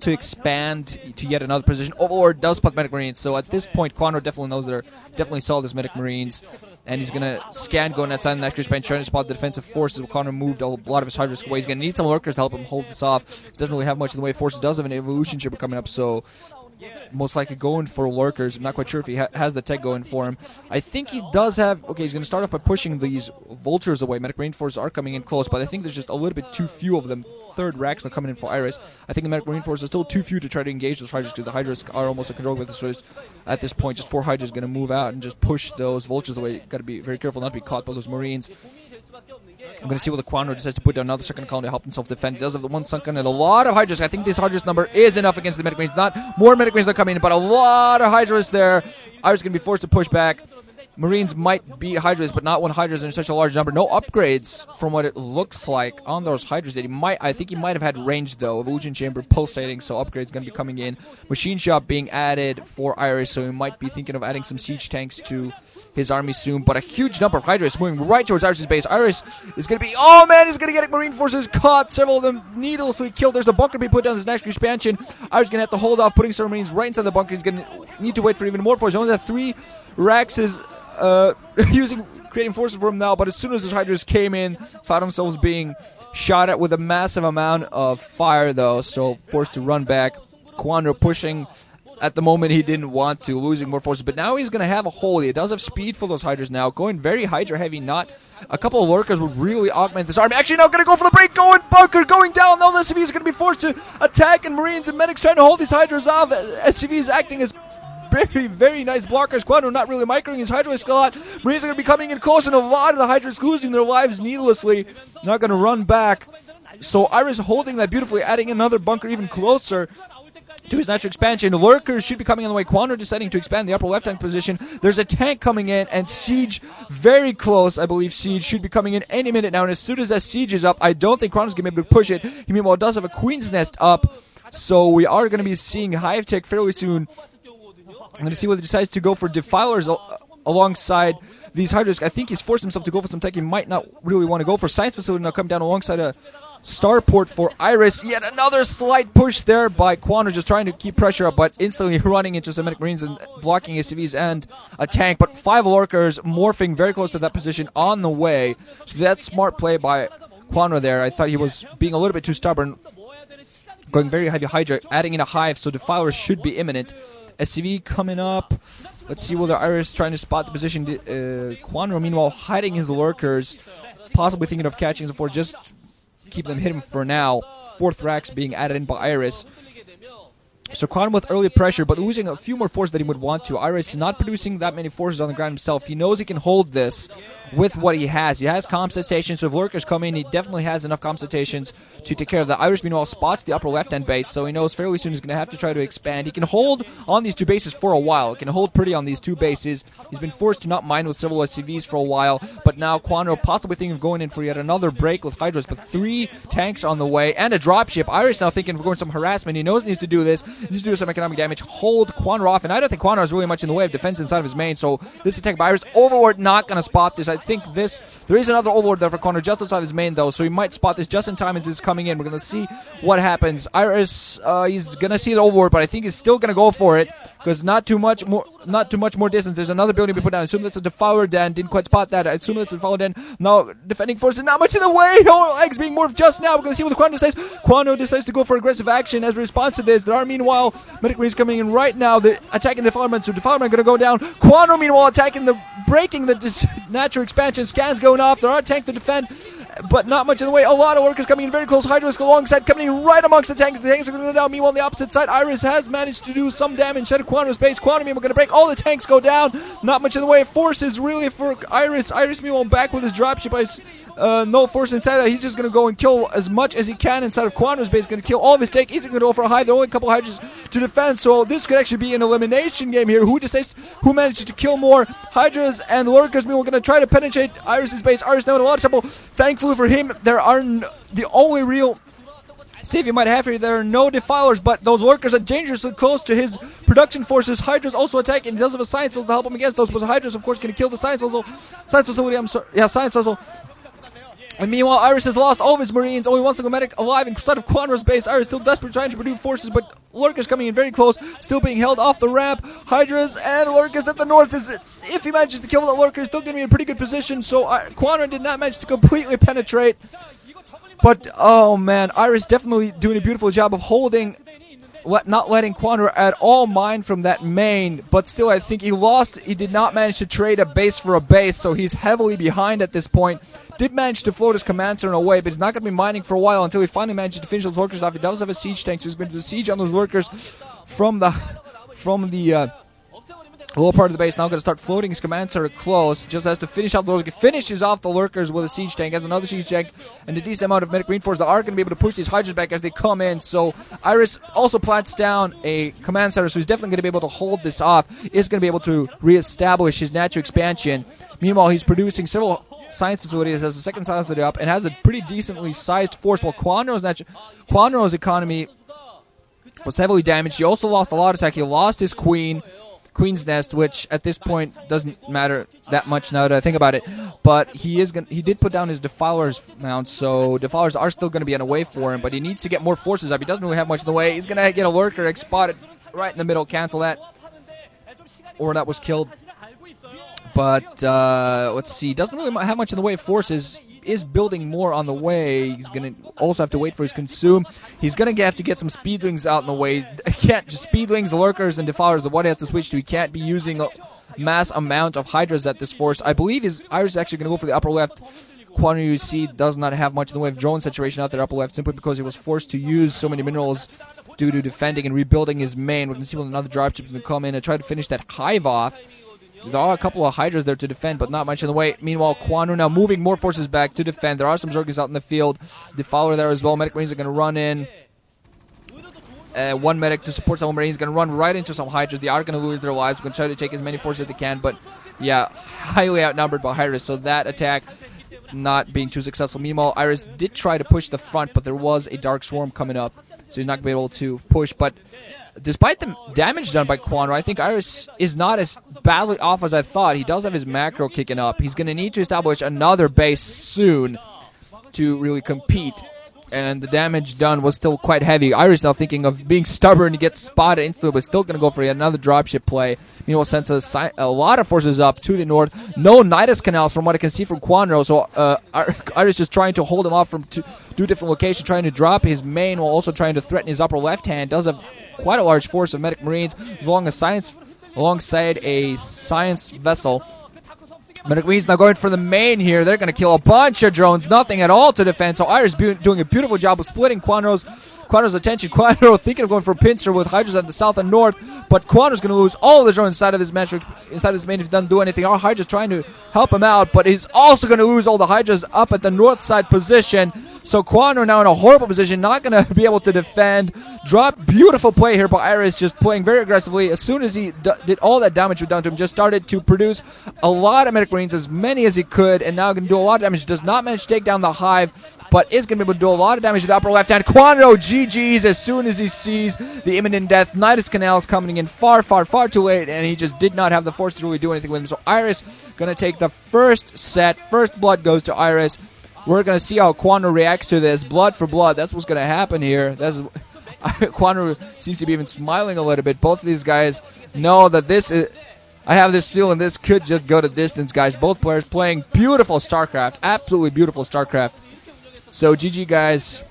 to expand to yet another position. Overlord does spot medic marines, so at this point, Kwanro definitely knows they're definitely solid as medic marines. And he's going to scan going outside the next span, trying to spot the defensive forces. Kwanro moved a lot of his Hydras away. He's going to need some lurkers to help him hold this off. Doesn't really have much in the way of forces. Does have an evolution shipper coming up, so most likely going for lurkers. I'm not quite sure if he has the tech going for him. I think he does have... Okay, he's going to start off by pushing these vultures away. Medic marine forces are coming in close, but I think there's just a little bit too few of them. Third racks are coming in for Iris. I think the medic marine forces are still too few to try to engage those Hydras because the Hydras are almost in control with this. So at this point, just 4 Hydras going to move out and just push those vultures away. Got to be very careful not to be caught by those marines. I'm going to see what the Kwanro decides to put down another second column to help himself defend. He does have the one sunken and a lot of Hydras. I think this Hydras number is enough against the medic marines. Not more medic marines that are coming in, but a lot of Hydras there. Iris going to be forced to push back. Marines might beat Hydras, but not when Hydras are in such a large number. No upgrades from what it looks like on those Hydras. I think he might have had range, though. Evolution Chamber pulsating, so upgrades going to be coming in. Machine Shop being added for Iris, so he might be thinking of adding some siege tanks to his army soon. But a huge number of Hydras moving right towards Iris' base. Iris is going to be... Oh, man, he's going to get Marine forces caught. Several of them needlessly killed. There's a bunker being put down this next expansion. Iris is going to have to hold off, putting some Marines right inside the bunker. He's going to need to wait for even more forces. He only has 3 Raxes... creating forces for him now, but as soon as his Hydras came in, found themselves being shot at with a massive amount of fire, though, so forced to run back. Kwanro pushing at the moment he didn't want to, losing more forces, but now he's going to have a hole. He does have speed for those Hydras now, going very Hydra heavy. Not a couple of lurkers would really augment this army. Actually, now going to go for the break, going bunker, going down. Now the SCV is going to be forced to attack, and Marines and medics trying to hold these Hydras off. SCV is acting as very, very nice blockers. Kwanro not really microing his Hydra a lot. Marines are going to be coming in close, and a lot of the Hydras losing their lives needlessly. Not going to run back. So Iris holding that beautifully, adding another bunker even closer to his natural expansion. Lurkers should be coming on the way. Kwanro deciding to expand the upper left-hand position. There's a tank coming in, and Siege very close. I believe Siege should be coming in any minute now, and as soon as that Siege is up, I don't think Kwanro's going to be able to push it. He meanwhile does have a Queen's Nest up, so we are going to be seeing Hive Tech fairly soon. I'm going to see whether he decides to go for Defilers alongside these Hydras. I think he's forced himself to go for some tech he might not really want to go for. Science Facility now come down alongside a Starport for Iris. Yet another slight push there by Kwanro, just trying to keep pressure up, but instantly running into Semitic Marines and blocking his CVs and a tank. But 5 Lurkers morphing very close to that position on the way. So that's smart play by Kwanro there. I thought he was being a little bit too stubborn. Going very heavy Hydra, adding in a Hive, so Defilers should be imminent. SCV coming up. Let's see whether Iris trying to spot the position. Kwanro, meanwhile, hiding his lurkers. Possibly thinking of catching them for just keep them hidden for now. 4th Rax being added in by Iris. So Kwanro with early pressure, but losing a few more forces than he would want to. Iris not producing that many forces on the ground himself. He knows he can hold this with what he has. He has comp stations, so if lurkers come in, he definitely has enough comp stations to take care of that. Iris, meanwhile, spots the upper left-hand base, so he knows fairly soon he's going to have to try to expand. He can hold on these 2 bases for a while. He can hold pretty on these 2 bases. He's been forced to not mine with several SCVs for a while, but now Kwanro possibly thinking of going in for yet another break with Hydras, but 3 tanks on the way and a dropship. Iris now thinking of going some harassment. He knows he needs to do this. He needs to do some economic damage, hold Kwanro off, and I don't think Kwanro is really much in the way of defense inside of his main, so this attack by Iris. Overlord not going to spot this. I think there is another Overlord there for Kwanro just outside his main, though, so he might spot this just in time as this is coming in. We're going to see what happens. Iris, he's going to see the Overlord, but I think he's still going to go for it, because not too much more distance. There's another building to be put down. I assume that's a Devourer Den. Didn't quite spot that. I assume that's a Devourer Den. Now, defending forces, not much in the way. Oh, eggs being morphed just now. We're going to see what the Kwanro decides. Kwanro decides to go for aggressive action as a response to this. There are, meanwhile, Medic Marines coming in right now. They're attacking the Defilement, so Defilement going to go down. Kwanro, meanwhile, breaking the natural expansion. Scans going off. There are tanks to defend, but not much in the way. A lot of workers coming in very close. Hydras alongside, coming in right amongst the tanks. The tanks are going to go down. Meanwhile, on the opposite side, Iris has managed to do some damage at Kwanro's base. Kwanro, meanwhile, going to break. All the tanks go down. Not much in the way. Forces really for Iris. Iris, meanwhile, back with his dropship. No force inside that. He's just going to go and kill as much as he can inside of Kwanro's base. Going to kill all of his tanks. He's going to go for a Hive. There are only a couple Hydras to defend, so this could actually be an elimination game here. Who manages to kill more Hydras and Lurkers? Meanwhile, going to try to penetrate Iris' base. Iris now in a lot of trouble. Thankfully for him, there are the only real save you might have here. There are no Defilers, but those Lurkers are dangerously close to his production forces. Hydras also attacking. He does have a Science Vessel to help him against those, but Hydras, of course, going to kill the Science Vessel. Science Facility, I'm sorry. Yeah, Science Vessel. And meanwhile, Iris has lost all of his Marines. Only one single medic alive inside of Kwanro's base. Iris still desperate, trying to produce forces, but Lurkers coming in very close, still being held off the ramp. Hydras and Lurkers at the north. If he manages to kill the Lurkers, still going to be in a pretty good position. So Kwanro did not manage to completely penetrate. But, oh man, Iris definitely doing a beautiful job of holding, not letting Kwanro at all mine from that main. But still, I think he lost. He did not manage to trade a base for a base, so he's heavily behind at this point. Did manage to float his command center away, but he's not going to be mining for a while until he finally manages to finish those Lurkers off. He does have a siege tank, so he's going to do the siege on those Lurkers from the lower part of the base. Now going to start floating his command center close. Just has to finish off those. Finishes off the Lurkers with a siege tank. Has another siege tank and a decent amount of medic reinforcements that are going to be able to push these Hydras back as they come in. So Iris also plants down a command center, so he's definitely going to be able to hold this off. Is going to be able to reestablish his natural expansion. Meanwhile, he's producing several science facilities, has a second science facility up, and has a pretty decently sized force. While Kwanro's economy was heavily damaged. He also lost a lot of attack. He lost his Queen's Nest, which at this point doesn't matter that much now that I think about it. But he did put down his Defilers mount, so Defilers are still going to be in a way for him, but he needs to get more forces up. He doesn't really have much in the way. He's going to get a Lurker spotted right in the middle. Cancel that. Or that was killed. But let's see. Doesn't really have much in the way of forces. Is building more on the way. He's going to also have to wait for his consume. He's going to have to get some speedlings out in the way. He can't just speedlings, Lurkers, and Defilers are what he has to switch to. He can't be using a mass amount of Hydras at this force. I believe Iris is actually going to go for the upper left. Kwanro, you see, does not have much in the way of drone situation out there upper left, simply because he was forced to use so many minerals due to defending and rebuilding his main. We can see when another dropship is going to come in and try to finish that hive off. There are a couple of Hydras there to defend, but not much in the way. Meanwhile, Kwanro now moving more forces back to defend. There are some Zergers out in the field. Defiler there as well. Medic Marines are going to run in. One medic to support some Marines is going to run right into some Hydras. They are going to lose their lives. We're going to try to take as many forces as they can, but yeah, highly outnumbered by Hydras. So that attack not being too successful. Meanwhile, Iris did try to push the front, but there was a Dark Swarm coming up, so he's not going to be able to push. But despite the damage done by Kwanro, I think Iris is not as badly off as I thought. He does have his macro kicking up. He's going to need to establish another base soon to really compete. And the damage done was still quite heavy. Iris now thinking of being stubborn to get spotted instantly, but still going to go for yet another dropship play. Meanwhile, sends a lot of forces up to the north. No Nidus canals from what I can see from Kwanro, so Iris just trying to hold him off from two different locations, trying to drop his main while also trying to threaten his upper left hand. Does have quite a large force of medic marines alongside a science vessel. Medic Marines now going for the main here. They're going to kill a bunch of drones. Nothing at all to defend. So Iris doing a beautiful job of splitting Kwanro's attention. Kwanro thinking of going for a pincer with Hydras at the south and north. But Kwanro's going to lose all of the drones inside of this main if he doesn't do anything. Our Hydra's trying to help him out, but he's also going to lose all the Hydras up at the north side position. So Kwanro now in a horrible position, not going to be able to defend. Beautiful play here by Iris, just playing very aggressively. As soon as he did all that damage done to him, just started to produce a lot of medic marines, as many as he could, and now going to do a lot of damage. Does not manage to take down the hive, but is going to be able to do a lot of damage to the upper left hand. Kwanro GG's as soon as he sees the imminent death. Nidus Canals coming in far too late, and he just did not have the force to really do anything with him. So Iris going to take the first set. First blood goes to Iris. We're going to see how Kwanro reacts to this. Blood for blood. That's what's going to happen here. Kwanro seems to be even smiling a little bit. Both of these guys know that this is... I have this feeling this could just go to distance, guys. Both players playing beautiful StarCraft. Absolutely beautiful StarCraft. So GG, guys.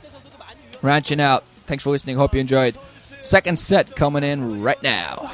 Ranching out. Thanks for listening. Hope you enjoyed. Second set coming in right now.